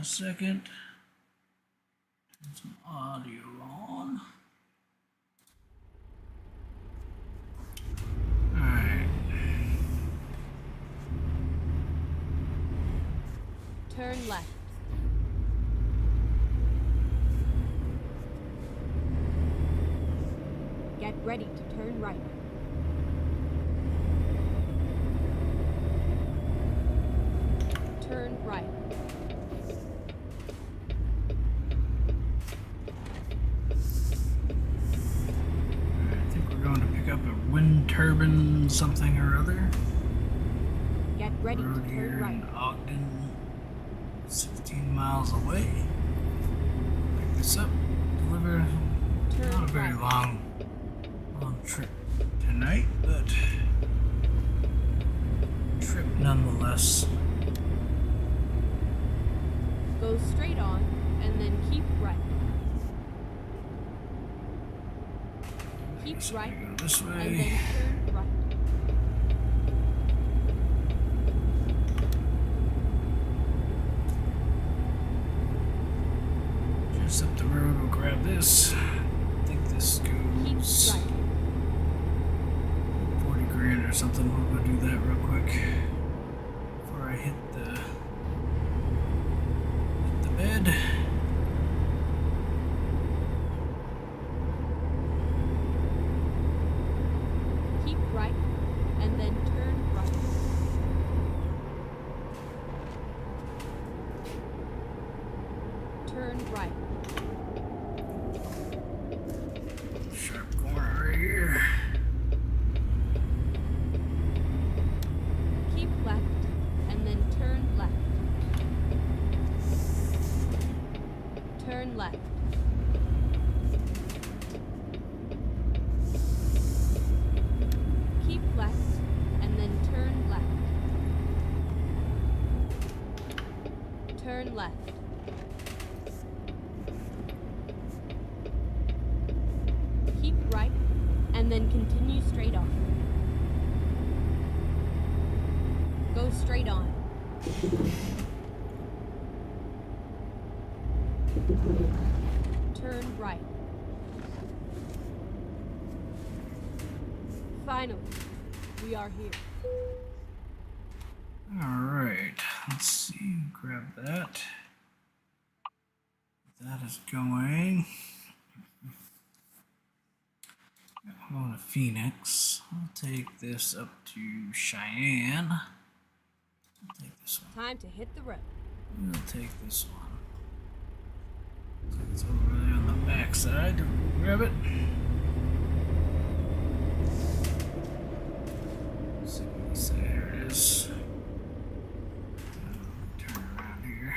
second. Turn some audio on. Alright. Turn left. Get ready to turn right. Turn right. I think we're going to pick up a wind turbine something or other. Get ready Road to here turn right. in Ogden, 16 miles away. Pick this up, deliver. Turn Not a very right. long trip tonight, but trip nonetheless. Go straight on and then keep right. Keep So right we go this and way. then turn right. Just up the road, we'll grab this. I think this Keep goes right. 40 grand or something. We'll go do that real quick before I hit the bed. Keep right and then turn right. Turn right. Sharp corner right here. Keep left and then turn left. Turn left. Keep left and then turn left. Turn left. Keep right and then continue straight on. Go straight on. Turn right. Finally, we are here. Alright, let's see. Grab that. That is going. I'm going to Phoenix. I'll take this up to Cheyenne. I'll take this one. Time to hit the road. We'll take this one. So it's over there on the back side. Grab it. See what we say. Here it is. Turn around here.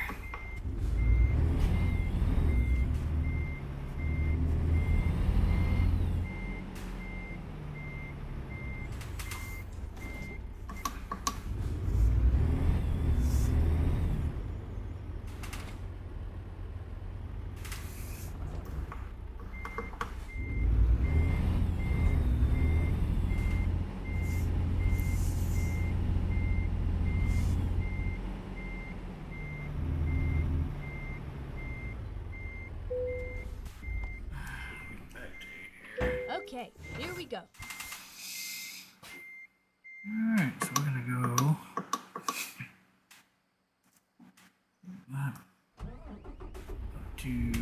Back to here. Okay, here we go. Alright, so we're gonna go up to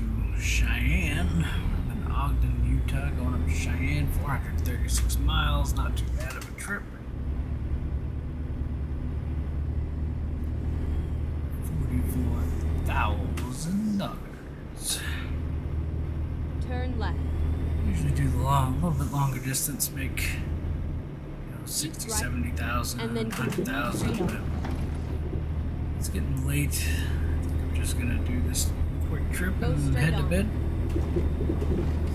Cheyenne. I'm in Ogden, Utah, going up to Cheyenne, 436 miles, not too bad of a trip. $44,000. Turn left. Usually do the long, a little bit longer distance, make 60, right, 70,000, and then 100,000, continue but it's getting late. I think I'm just gonna do this quick trip Go and straight head to on. bed.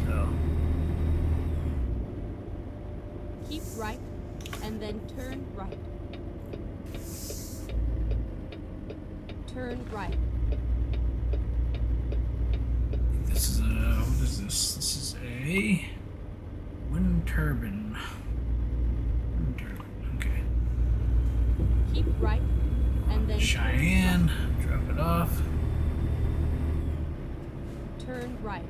So, Keep right and then turn right. Turn right. this is a, what is this? This is a wind turbine. Wind turbine, okay. Keep right and then Cheyenne, drop it off. turn Turn right.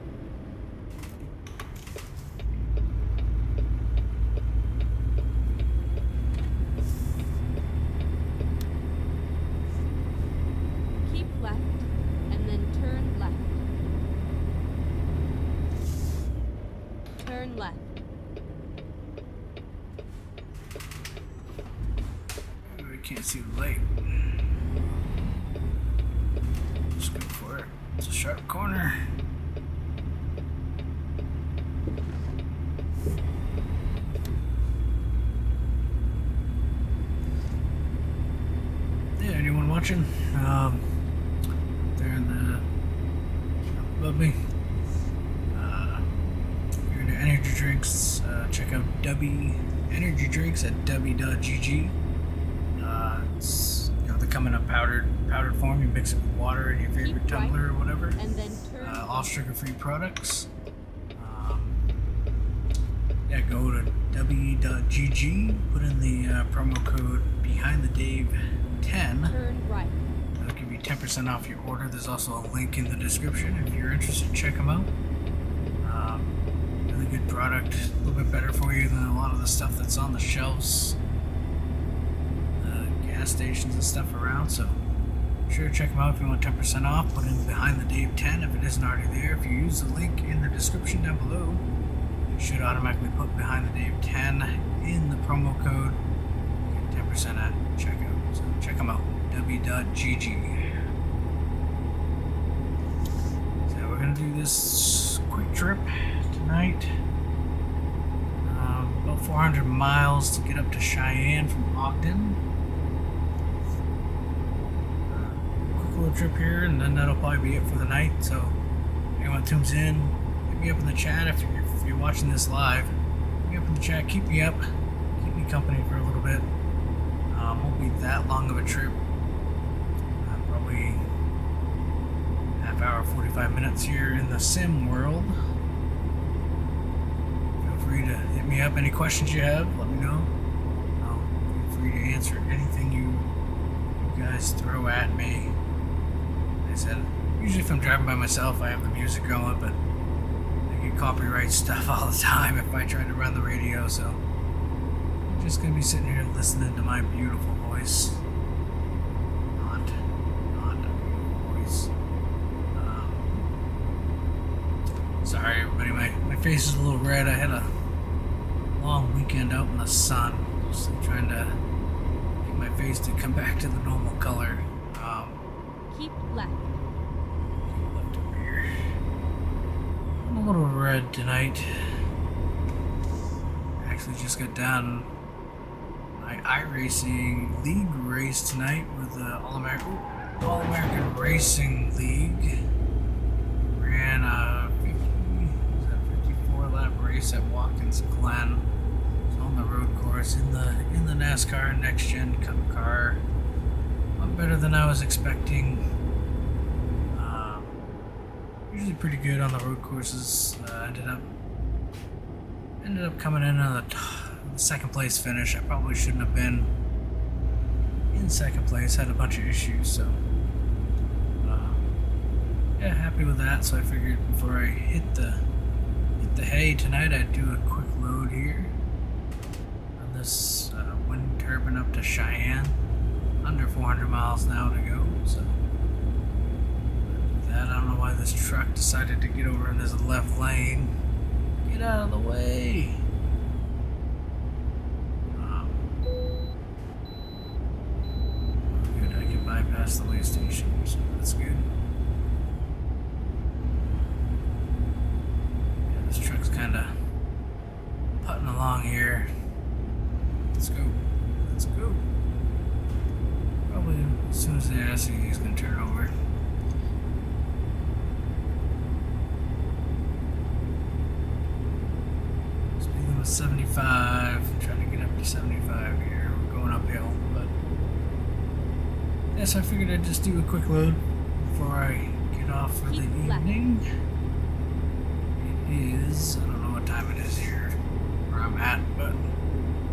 Keep left, and then turn left. Turn left. I can't see the light. Just go for it. It's a sharp corner. Yeah, anyone watching? There in the above me. If you're into energy drinks, check out W Energy Drinks at w.gg. It's, they come in a powdered form. You mix it with water in your favorite Keep tumbler right, or whatever. and then turn All sugar-free products. Yeah, go to w.gg, put in the promo code BehindTheDave10. turn right. That'll give you 10% off your order. There's also a link in the description if you're interested. Check them out. Really good product, a little bit better for you than a lot of the stuff that's on the shelves, gas stations and stuff around. So be sure to check them out if you want 10% off. Put in Behind the Dave 10 if it isn't already there. If you use the link in the description down below, it should automatically put Behind the Dave 10 in the promo code. Get 10% at checkout. So check them out. w.gg. So we're gonna do this quick trip tonight. About 400 miles to get up to Cheyenne from Ogden. Quick little trip here, and then that'll probably be it for the night. So anyone tunes in, hit me up in the chat if you're watching this live. Hit me up in the chat, keep me up, keep me company for a little bit. Won't be that long of a trip. Probably half hour, 45 minutes here in the sim world. Feel free to hit me up. Any questions you have, let me know. Feel free to answer anything you guys throw at me. Like I said, usually if I'm driving by myself, I have the music going, but I get copyright stuff all the time if I try to run the radio, so I'm just gonna be sitting here listening to my beautiful voice. Not a beautiful voice. Sorry everybody, my face is a little red. I had a long weekend out in the sun, just trying to get my face to come back to the normal color. Keep left. Keep left over here. I'm a little red tonight. Actually just got done my iRacing League race tonight with the All-American Racing League. Ran a 54 lap race at Watkins Glen. It's on the road course in the NASCAR Next Gen Cup car. A lot better than I was expecting. Usually pretty good on the road courses. Ended up coming in on the second place finish. I probably shouldn't have been in second place. Had a bunch of issues, so yeah, happy with that. So I figured before I hit the hay tonight, I'd do a quick load here on this wind turbine up to Cheyenne. Under 400 miles now to go. So with that, I don't know why this truck decided to get over in this left lane. Get out of the way. Good, I can bypass the way station, so that's good. Yeah, this truck's kind of putting along here. Let's go. Let's go. Probably as soon as they ask you, he's going to turn over. Speed limit 75. Trying to get up to 75 here. We're going uphill, but yeah, so I figured I'd just do a quick load before I get off for the evening. It is, I don't know what time it is here where I'm at, but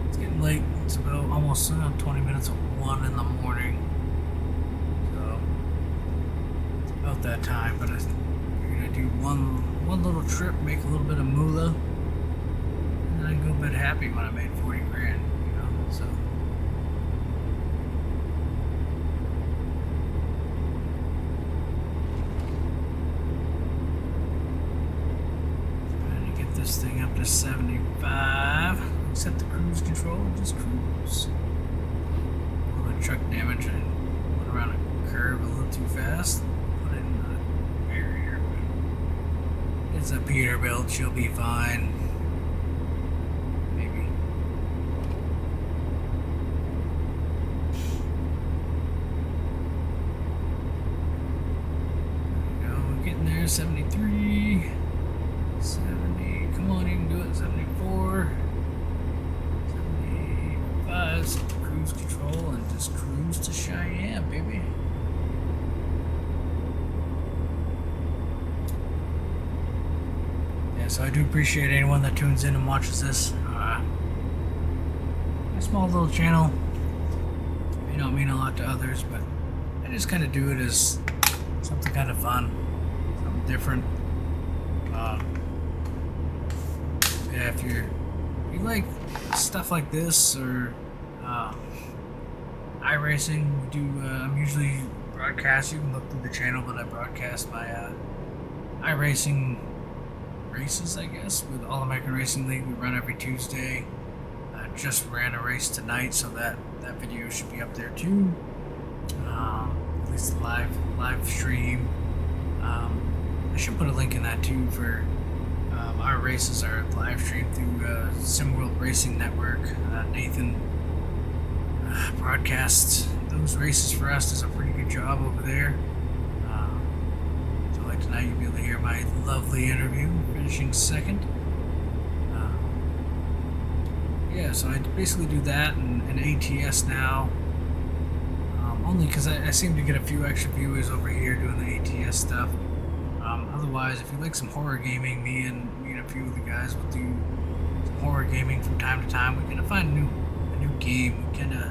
it's getting late. It's about almost 20 minutes of 1 in the morning. So it's about that time, but I figured figured I'd do one little trip, make a little bit of moolah, and then I'd go to bed happy when I made 40 grand, you know. So trying to get this thing up to 75. Set the cruise control and just cruise. A little bit of truck damage. I went around a curve a little too fast. Put it in the barrier. But it's a Peterbilt. She'll be fine. Maybe. There we go. We're getting there. 73. 70. Come on, you can do it. 74. Set the cruise control and just cruise to Cheyenne, baby. Yeah, so I do appreciate anyone that tunes in and watches this. My small little channel may not mean a lot to others, but I just kind of do it as something kind of fun, something different. Yeah, if you like stuff like this or iRacing, we do. I'm usually broadcast. You can look through the channel, but I broadcast my iRacing races, I guess, with All American Racing League. We run every Tuesday. Just ran a race tonight, so that video should be up there too. At least the live stream. I should put a link in that too for. Our races are live streamed through SimWorld Racing Network. Nathan broadcasts those races for us. Does a pretty good job over there. So like tonight, you'll be able to hear my lovely interview, finishing second. Yeah, so I basically do that and ATS now. Only because I seem to get a few extra viewers over here doing the ATS stuff. Otherwise, if you like some horror gaming, me and a few of the guys will do some horror gaming from time to time. We kind of find a new game. We kind of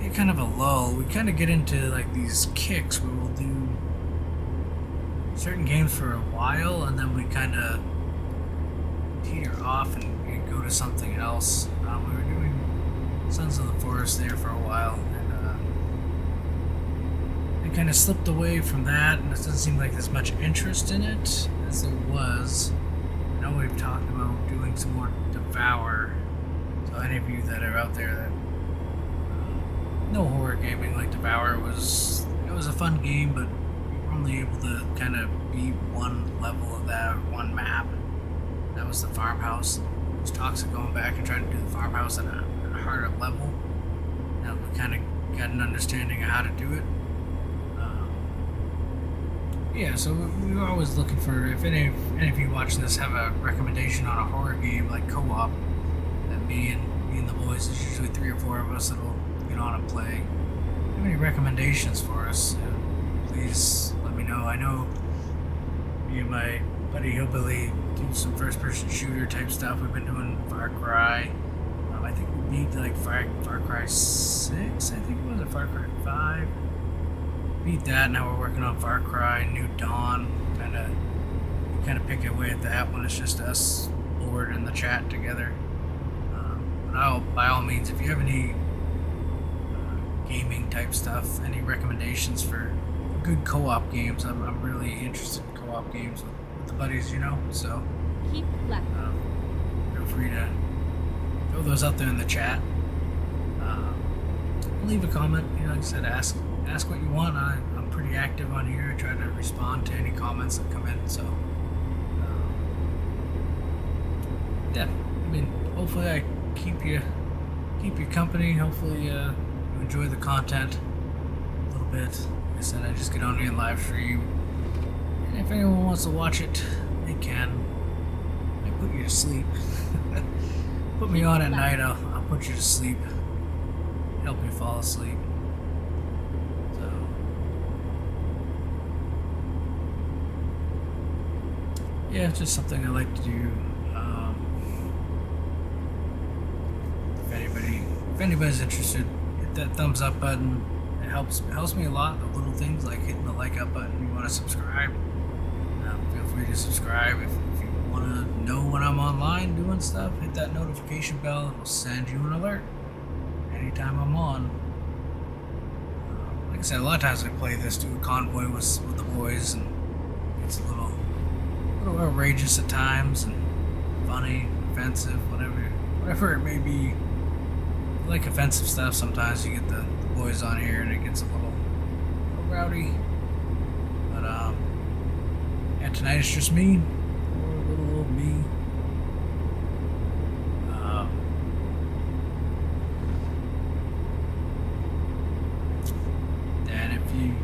get kind of a lull. We kind of get into like these kicks where we'll do certain games for a while, and then we kind of teeter off and go to something else. We were doing Sons of the Forest there for a while. Kind of slipped away from that, and it doesn't seem like there's much interest in it as there was. I know we've talked about doing some more Devour, so any of you that are out there that know horror gaming, like Devour was a fun game, but we were only able to kind of beat one level of that, one map. That was the farmhouse. It was toxic going back and trying to do the farmhouse at a harder level. Now we kind of got an understanding of how to do it. Yeah, so we were always looking for, if any of you watching this have a recommendation on a horror game like co-op, that me and the boys, there's usually 3 or 4 of us that'll get on and play. If you have any recommendations for us, please let me know. I know me and my buddy Hillbilly do some first-person shooter type stuff. We've been doing Far Cry. I think we beat like Far Cry 6, I think it was, or Far Cry 5. Beat that. Now we're working on Far Cry New Dawn. Kind of pick away at that when it's just us bored in the chat together. But by all means, if you have any gaming type stuff, any recommendations for good co-op games, I'm really interested in co-op games with the buddies, you know. So keep left. Feel free to throw those out there in the chat. Leave a comment. You know, like I said, ask what you want. I'm pretty active on here. I try to respond to any comments that come in. So, yeah. I mean, hopefully I keep you company. Hopefully you enjoy the content a little bit. Like I said, I just get on here and live stream. And if anyone wants to watch it, they can. I put you to sleep. Put me on at night. I'll put you to sleep. Help you fall asleep. So yeah, it's just something I like to do. If anybody's interested, hit that thumbs up button. It helps me a lot. The little things like hitting the like up button. You want to subscribe. feel free to subscribe. If you want to know when I'm online doing stuff, hit that notification bell. It'll send you an alert anytime I'm on. Like I said, a lot of times I play this, do a convoy with the boys, and it's a little outrageous at times and funny, offensive, whatever it may be. If you like offensive stuff, sometimes you get the boys on here and it gets a little rowdy. But yeah, tonight it's just me, little old me. And if you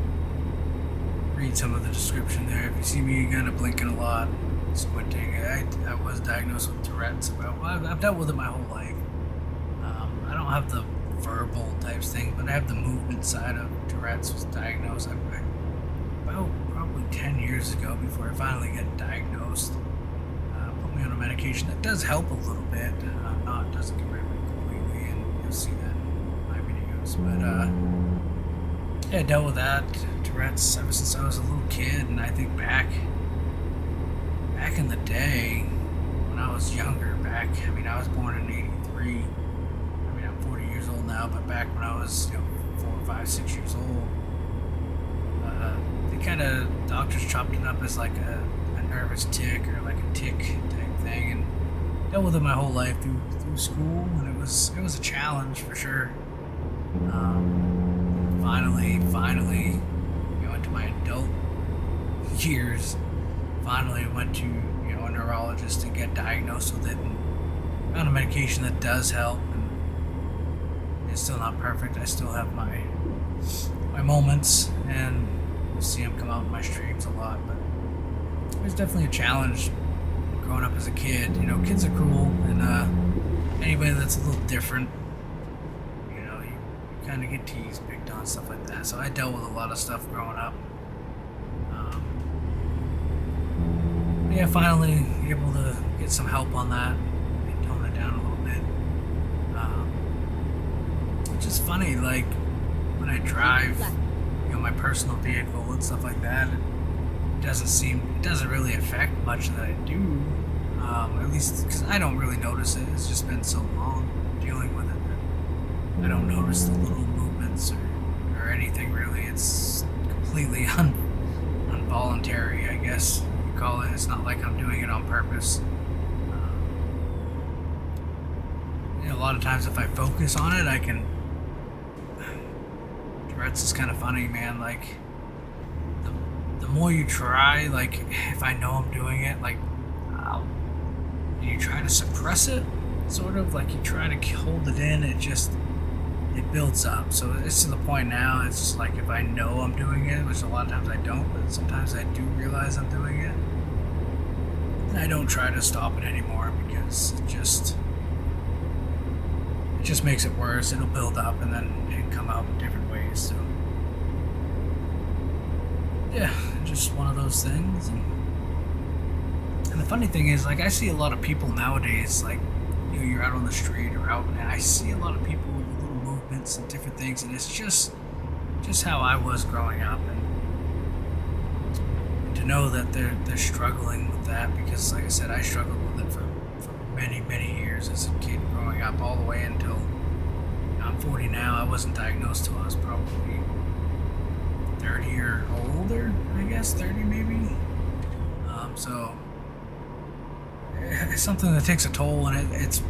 read some of the description there, if you see me kind of blinking a lot, squinting, I was diagnosed with Tourette's. I've dealt with it my whole life. I don't have the verbal types thing, but I have the movement side of Tourette's. Was diagnosed about probably 10 years ago before I finally get diagnosed. Put me on a medication that does help a little bit, doesn't get rid of it completely, and you'll see that in my videos. But yeah, I dealt with that Tourette's ever since I was a little kid, and I think back in the day when I was younger. I was born in '83. I'm 40 years old now, but back when I was 4, 5, 6 years old, they kind of doctors chopped it up as like a nervous tick or like a tick type thing, and dealt with it my whole life through school, and it was a challenge for sure. Finally, into my adult years, finally went to a neurologist to get diagnosed with it, and found a medication that does help. And it's still not perfect. I still have my moments, and you'll see them come out in my streams a lot. But there's definitely a challenge growing up as a kid. Kids are cruel, and anybody that's a little different, you kind of get teased, picked on, stuff like that. So I dealt with a lot of stuff growing up. Yeah, finally able to get some help on that and tone it down a little bit. Which is funny, like when I drive, my personal vehicle and stuff like that, it doesn't really affect much that I do. At least because I don't really notice it. It's just been so long dealing with it that I don't notice the little movements or anything really. It's completely involuntary, I guess. Call it. It's not like I'm doing it on purpose. A lot of times if I focus on it, I can. Tourette's is kind of funny, man. Like the more you try, like if I know I'm doing it, like you try to suppress it, sort of like you try to hold it in, it builds up. So it's to the point now. It's just like if I know I'm doing it, which a lot of times I don't, but sometimes I do realize I'm doing it. I don't try to stop it anymore because it just makes it worse. It'll build up and then it can come out in different ways. So yeah, just one of those things. And the funny thing is, like, I see a lot of people nowadays, like you're out on the street or out, and I see a lot of people with little movements and different things, and it's just how I was growing up. And to know that they're struggling with that, because like I said, I struggled with it for many years as a kid growing up, all the way until I'm 40 now. I wasn't diagnosed till I was probably 30 or older, I guess 30 maybe. So it's something that takes a toll, and it's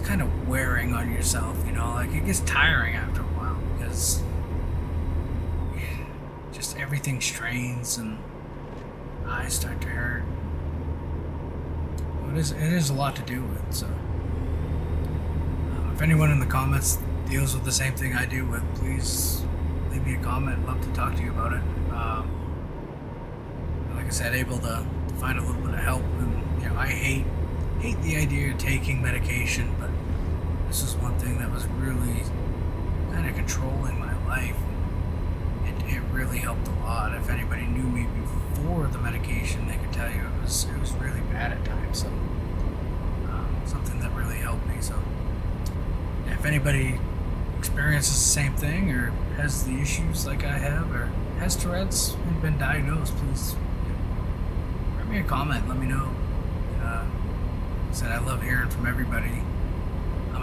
kind of wearing on yourself, like it gets tiring after a while because just everything strains and eyes start to hurt. It is a lot to do with. So if anyone in the comments deals with the same thing I do with, please leave me a comment. I'd love to talk to you about it. Like I said, able to find a little bit of help, and I hate the idea of taking medication, but this is one thing that was really kind of controlling my life. It really helped a lot. If anybody knew me before the medication, they could tell you it was really bad at times. So something that really helped me. So yeah, if anybody experiences the same thing or has the issues like I have or has Tourette's and been diagnosed, please write me a comment. Let me know. Said I love hearing from everybody.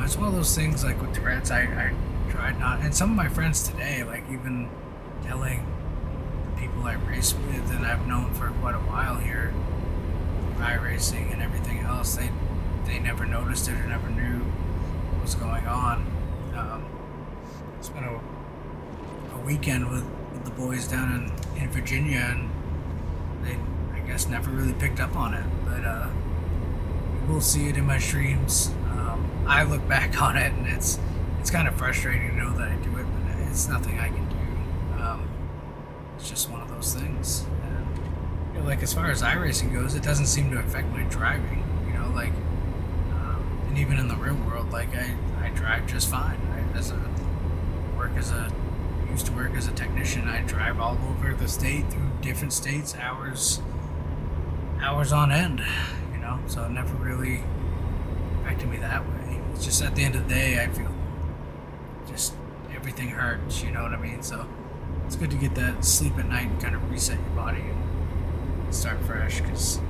It's one of those things like with Tourette's, I tried not, and some of my friends today, like even telling the people I race with and I've known for quite a while here, iRacing and everything else, they never noticed it or never knew what was going on. Spent a weekend with the boys down in Virginia, and they, I guess, never really picked up on it, but you will see it in my streams. I look back on it, and it's kind of frustrating to know that I do it, but it's nothing I can do. It's just one of those things. And, you know, like as far as iRacing goes, it doesn't seem to affect my driving. You know, like, and even in the real world, like I drive just fine. Used to work as a technician. I drive all over the state through different states, hours on end. You know, so it never really affected me that way. It's just at the end of the day, I feel just everything hurts. You know what I mean? So it's good to get that sleep at night and kind of reset your body and start fresh, because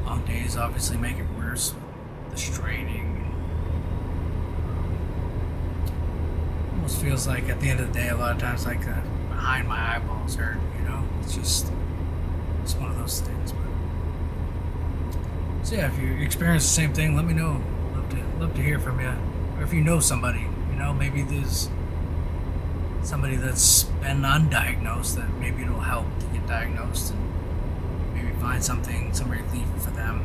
long days obviously make it worse. The straining. Almost feels like at the end of the day, a lot of times, like behind my eyeballs hurt. You know, it's one of those things. But so yeah, if you experience the same thing, let me know. Love to hear from you. Or if you know somebody, you know, maybe there's somebody that's been undiagnosed, that maybe it'll help to get diagnosed and maybe find some relief for them.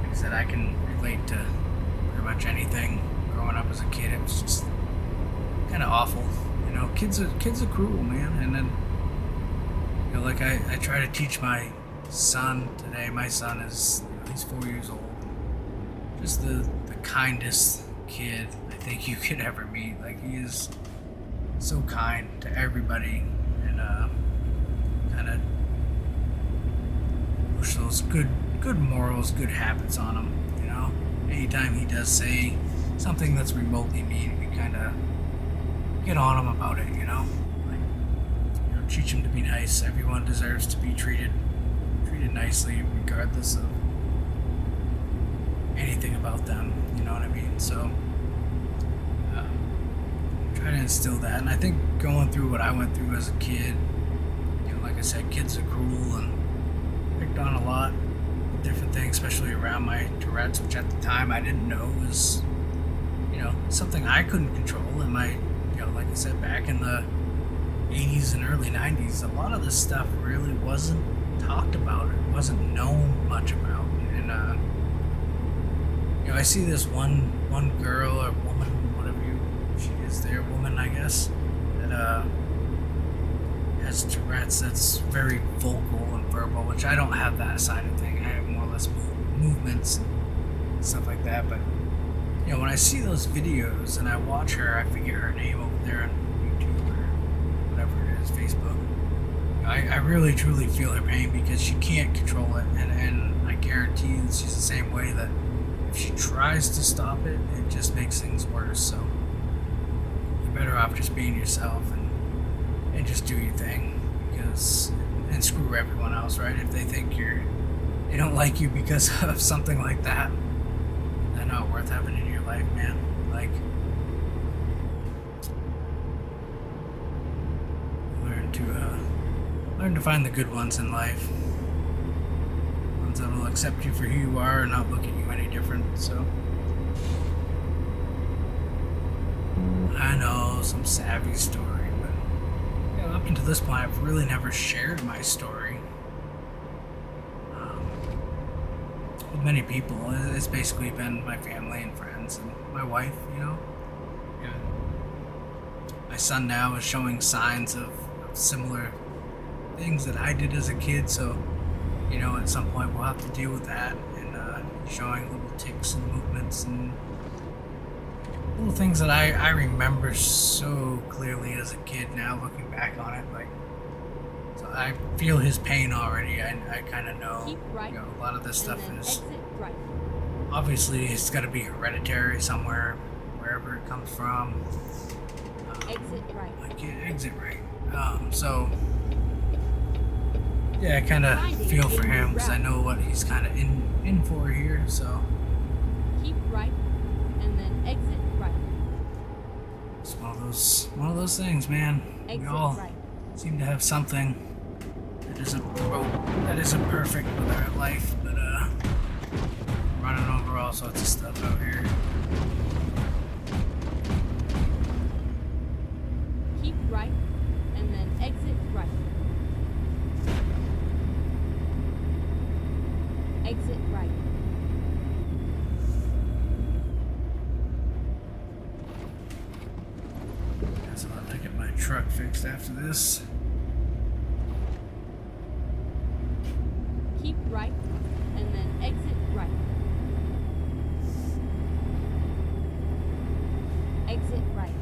Like I said, I can relate to pretty much anything. Growing up as a kid, it was just kind of awful. You know, kids are cruel, man. And then, you know, like I try to teach my son today. My son is, you know, he's 4 years old. Just the kindest kid I think you could ever meet. Like, he is so kind to everybody, and kind of push those good morals, good habits on him. You know, anytime he does say something that's remotely mean, we kind of get on him about it. You know, like, you know, teach him to be nice. Everyone deserves to be treated nicely, regardless of anything about them. You know what I mean? So try to instill that, and I think going through what I went through as a kid, you know, like I said, kids are cruel, and picked on a lot of different things, especially around my Tourette's, which at the time I didn't know was, you know, something I couldn't control. And my, you know, like I said, back in the 80s and early 90s, a lot of this stuff really wasn't talked about. It wasn't known much about. And you know, I see this one girl or woman, whatever she is, there, woman, I guess, that has Tourette's, that's very vocal and verbal, which I don't have that side of thing. I have more or less movements and stuff like that. But you know, when I see those videos and I watch her, I forget her name over there on YouTube or whatever it is, Facebook. I really truly feel her pain, because she can't control it, and I guarantee that she's the same way, that if she tries to stop it, it just makes things worse. So you're better off just being yourself and just do your thing, and screw everyone else, right? If they think they don't like you because of something like that, they're not worth having in your life, man. Like, learn to find the good ones in life, ones that will accept you for who you are and not look at you any different. So I know, some savvy story, but you know, up until this point, I've really never shared my story with many people. It's basically been my family and friends and my wife. You know, yeah. My son now is showing signs of similar things that I did as a kid, so you know, at some point we'll have to deal with that, and showing little tics and movements and little things that I remember so clearly as a kid now, looking back on it. Like, so I feel his pain already. I kind of know, Keep right, you know, a lot of this stuff is exit right. obviously, it's got to be hereditary somewhere, wherever it comes from. Exit right. I can't exit right. So yeah, I kind of feel for him because I know what he's kind of in for here. So Keep right, and then exit right. it's one of those things, man. Exit We all right. seem to have something that isn't perfect with our life, but running over all sorts of stuff out here. Keep right, and then exit right. Exit right. Guess I'll have to get my truck fixed after this. Keep right, and then exit right. Exit right.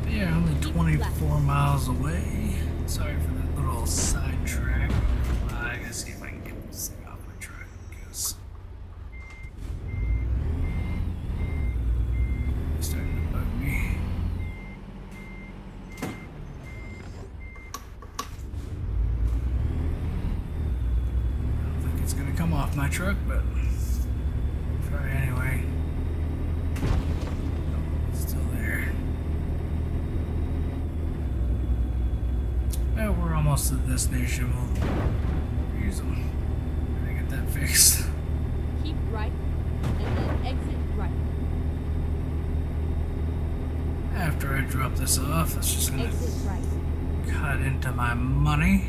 Yeah, only 24 miles away. Sorry for that little sidetrack. I gotta see if I can get this thing off my truck because it's starting to bug me. I don't think it's gonna come off my truck, but I'll try anyway. Nope, it's still there. Oh, we're almost to the destination. We'll use them. Gotta get that fixed. Keep right, and then exit right. After I drop this off, it's just gonna Exit right. cut into my money.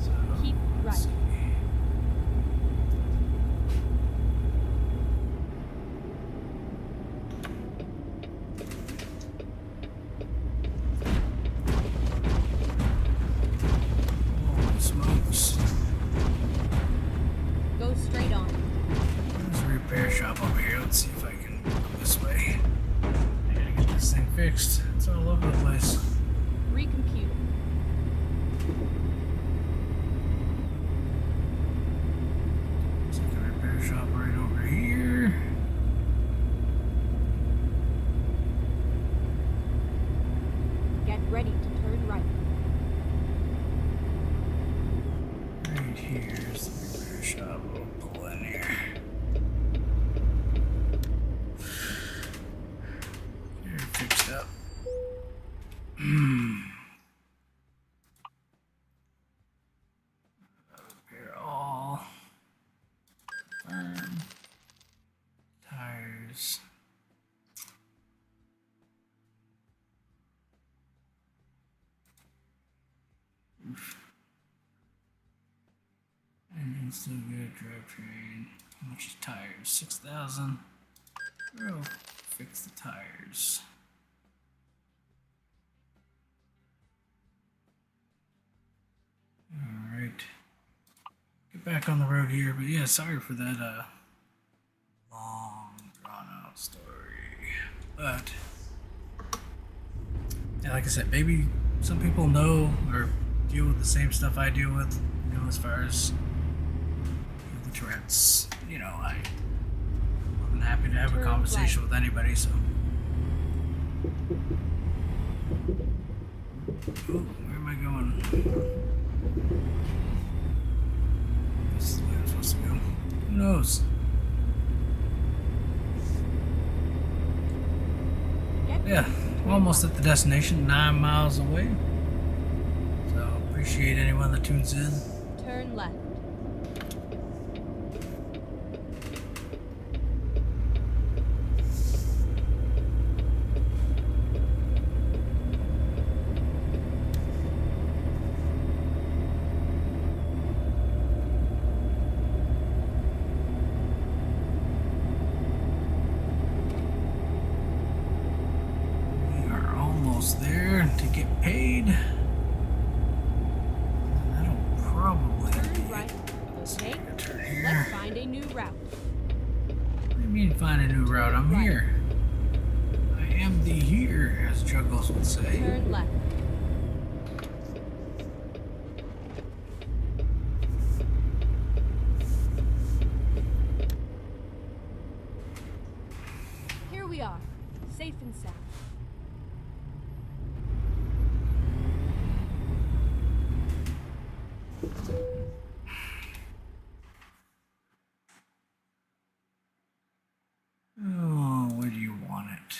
So, Keep let's right. see. Holy smokes. Go straight on. There's a repair shop over here. Let's see if I can go this way. I gotta get this thing fixed. It's all over the place. Recompute. Looks like a repair shop right over here. Get ready to turn right. Right here's the repair shop. We'll pull in here. Get her fixed up. Repair all. Firm. Tires. Engine's still good. Drivetrain. How much is tires? 6,000. We'll fix the tires. Alright. Get back on the road here, but yeah, sorry for that long drawn out story. But yeah, like I said, maybe some people know or deal with the same stuff I deal with, you know, as far as the Tourette's. You know, I'm happy to have a Turn conversation with anybody, so. Ooh, where am I going? This is the way I'm supposed to go. Who knows? Get Yeah, almost at the destination, 9 miles away. So appreciate anyone that tunes in. turn left. We are almost there to get paid. That'll probably Turn be right. Okay. a turn Let's here. find a new route. Pretty mean find a new route? I'm Right. here. I am the here, as Juggles would say. Turn left. Here we are, safe and sound. Oh, where do you want it?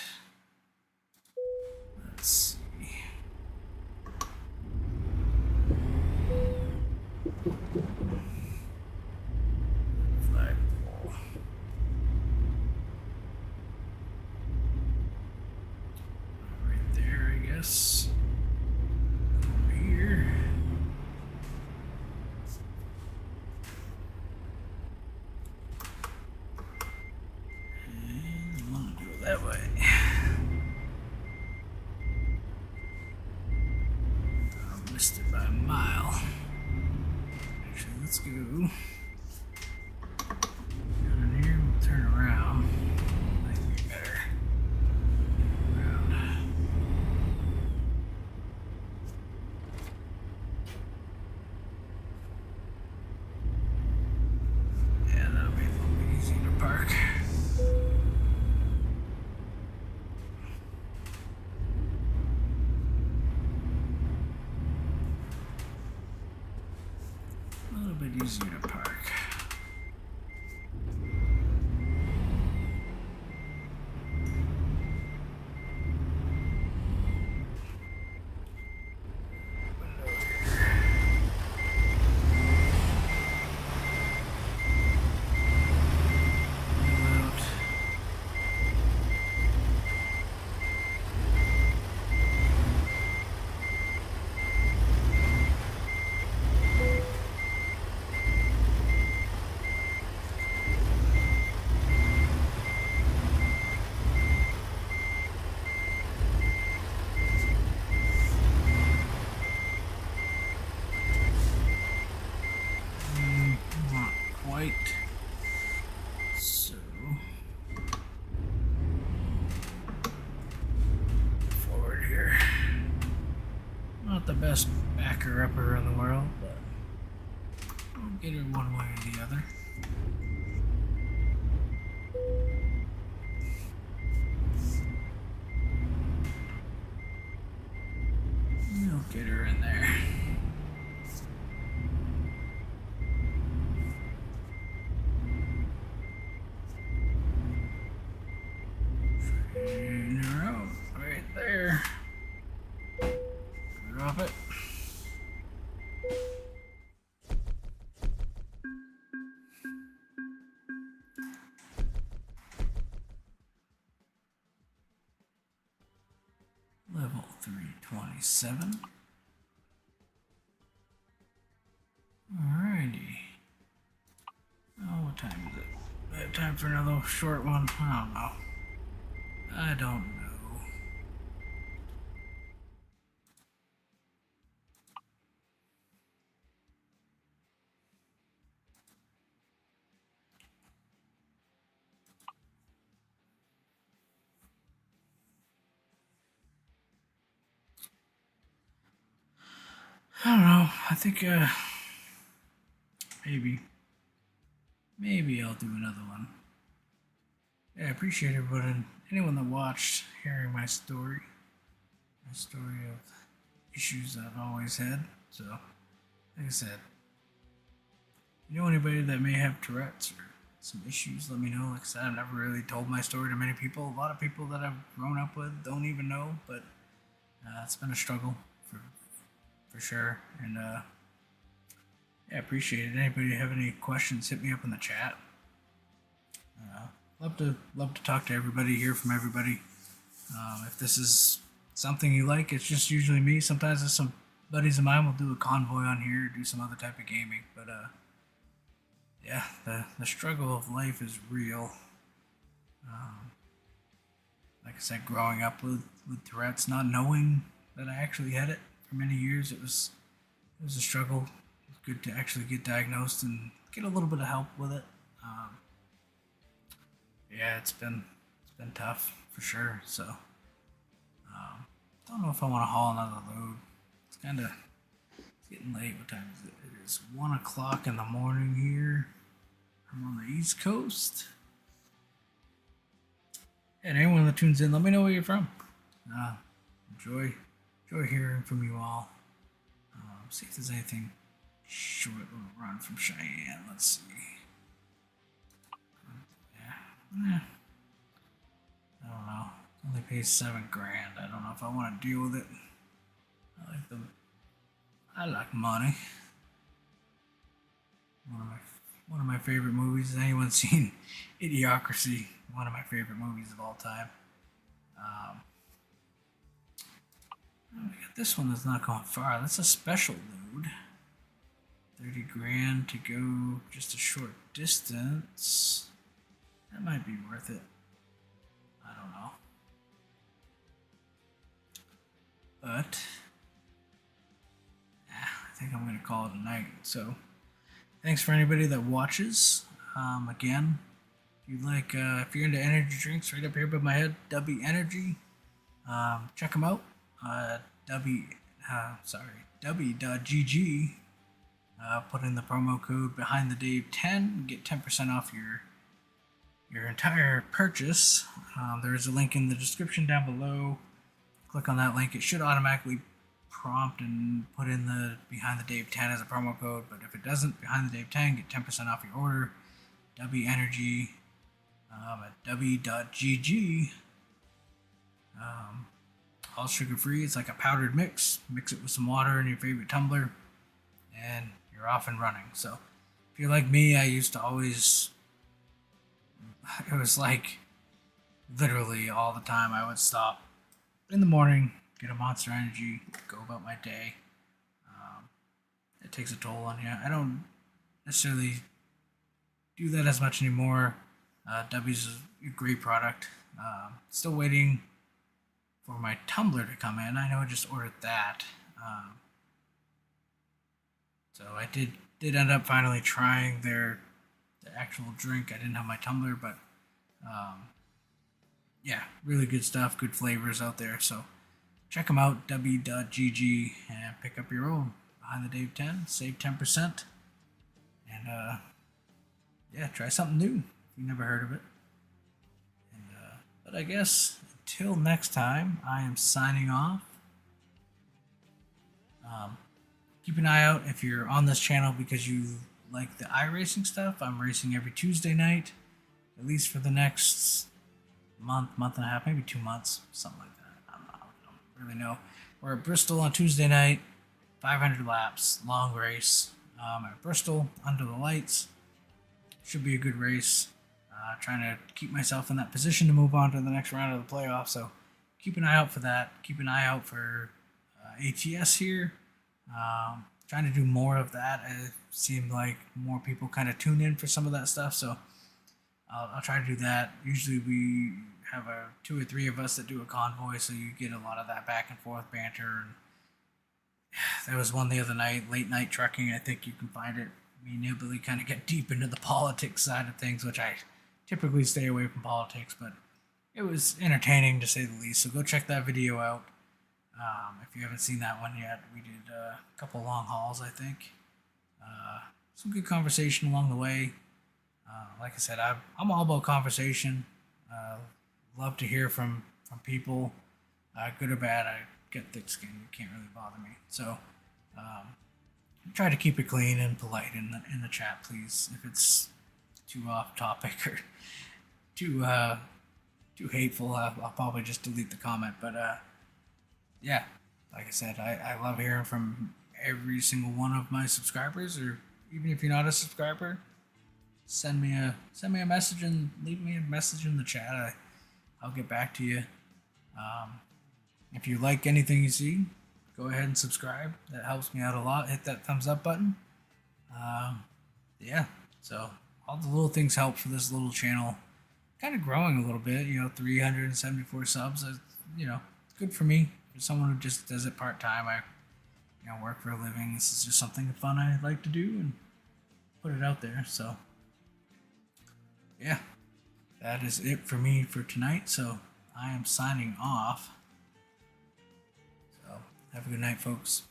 Let's see. Flagpole. Right there, I guess. Over here. And I want to do it that way. I missed it by a mile. Actually, let's go down in here. We'll turn around. Might be better. Around. Yeah, that'll be a little bit easier to park. A little bit easier to park. Not quite. So forward here. Not the best backer upper in the world, but we'll get her one way or the other. We'll get her in there. Straighten her out right there. Drop it. Level 327. Alrighty. Oh, what time is it? I have time for another short one? I don't know. I don't know. I don't know. I think, maybe I'll do another one. Yeah, I appreciate everyone, anyone that watched, hearing my story of issues I've always had. So, like I said, you know anybody that may have Tourette's or some issues, let me know. Like I said, I've never really told my story to many people. A lot of people that I've grown up with don't even know, but it's been a struggle for sure. And yeah, appreciate it. Anybody have any questions, hit me up in the chat. Love to talk to everybody, hear from everybody. If this is something you like, it's just usually me. Sometimes there's some buddies of mine will do a convoy on here, do some other type of gaming. But yeah, the struggle of life is real. Like I said, growing up with Tourette's, not knowing that I actually had it for many years, it was a struggle. It was good to actually get diagnosed and get a little bit of help with it. yeah, it's been tough for sure. So don't know if I want to haul another load. It's kind of getting late. What time is it? It is 1 o'clock in the morning here. I'm on the East Coast. And anyone that tunes in, let me know where you're from. Uh, enjoy hearing from you all. See if there's anything short little run from Cheyenne. Let's see. Yeah. I don't know. It only pays $7,000. I don't know if I want to deal with it. I like money. One of my favorite movies. Has anyone seen Idiocracy? One of my favorite movies of all time. We got this one that's not going far. That's a special load. $30,000 to go just a short distance. That might be worth it. I don't know. But I think I'm going to call it a night. So thanks for anybody that watches. Again, if you're into energy drinks, right up here by my head, W Energy. Check them out. W.GG. Put in the promo code behind the Dave 10, get 10% off your entire purchase. There is a link in the description down below. Click on that link. It should automatically prompt and put in the behind the Dave 10 as a promo code. But if it doesn't, behind the Dave 10, get 10% off your order. W Energy at W.GG. All sugar free. It's like a powdered mix. Mix it with some water in your favorite tumbler, and you're off and running. So if you're like me, I used to always, it was like literally all the time I would stop in the morning, get a Monster Energy, go about my day. It takes a toll on you. I don't necessarily do that as much anymore. W's a great product. Still waiting for my tumbler to come in. I know I just ordered that. So I did end up finally trying the actual drink. I didn't have my tumbler, but yeah, really good stuff, good flavors out there. So check them out, W.GG, and pick up your own behind the Dave 10. Save 10%, and yeah, try something new if you never heard of it. And but I guess until next time, I am signing off. Keep an eye out if you're on this channel because you like the iRacing stuff. I'm racing every Tuesday night, at least for the next month and a half, maybe 2 months, something like that. I don't really know. We're at Bristol on Tuesday night, 500 laps, long race. At Bristol, under the lights. Should be a good race. Trying to keep myself in that position to move on to the next round of the playoffs. So keep an eye out for that. Keep an eye out for ATS here. Trying to do more of that. It seemed like more people kind of tune in for some of that stuff. So I'll try to do that. Usually we have 2 or 3 of us that do a convoy. So you get a lot of that back and forth banter. And there was one the other night, late night trucking. I think you can find it. Me and Nibbly kind of get deep into the politics side of things, which I typically stay away from politics, but it was entertaining to say the least. So go check that video out. If you haven't seen that one yet, we did a couple long hauls, I think. Some good conversation along the way. Like I said, I'm all about conversation. Love to hear from people, good or bad. I get thick skin; it can't really bother me. So try to keep it clean and polite in the chat, please. If it's too off topic or too hateful, I'll probably just delete the comment. But yeah, like I said, I love hearing from every single one of my subscribers, or even if you're not a subscriber, send me a message and leave me a message in the chat. I'll get back to you. If you like anything you see, go ahead and subscribe. That helps me out a lot. Hit that thumbs up button. Yeah, so all the little things help for this little channel. Kind of growing a little bit, 374 subs. It's good for me. For someone who just does it part-time, I work for a living. This is just something fun I like to do and put it out there. So, yeah, that is it for me for tonight. So I am signing off. So have a good night, folks.